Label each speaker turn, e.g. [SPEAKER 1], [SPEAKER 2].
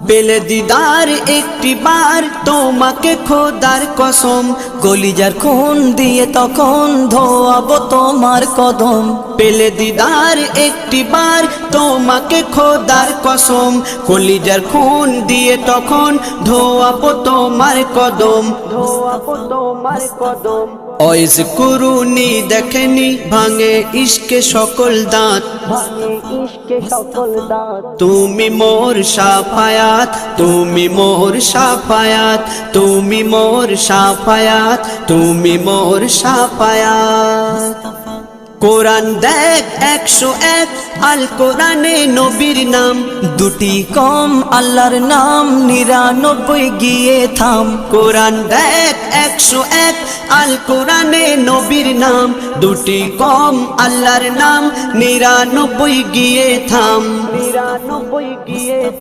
[SPEAKER 1] পেলে দিদার একটি বার তোমাকে খোদার কসম, কলিজার খুন দিয়ে তখন ধোয়াবো তোমার কদম। পেলে দিদার একটি বার তোমাকে খোদার কসম, কলিজার খুন দিয়ে তখন ধোয়াবো তোমার কদম, ধোয়াবো তোমার কদম। ওয়াইজ কুরুনি দেখেনি ভাঙে ইশকে সকল দাঁত, ভাঙে ইশকে সকল দাঁত। তুমি মোর শাফায়াত, তুমি মোর শাফায়াত, তুমি মোর শাফায়াত, তুমি মোর শাফায়াত। কোরআন দেখ 101 আল কোরআনে নবীর নাম, দুটি কম আল্লাহর নাম 99 গিয়ে থাম। কোরআন দেখ 101 আল কোরআনে নবীর নাম, দুটি কম আল্লাহর নাম 99 গিয়ে থাম, 99 গিয়ে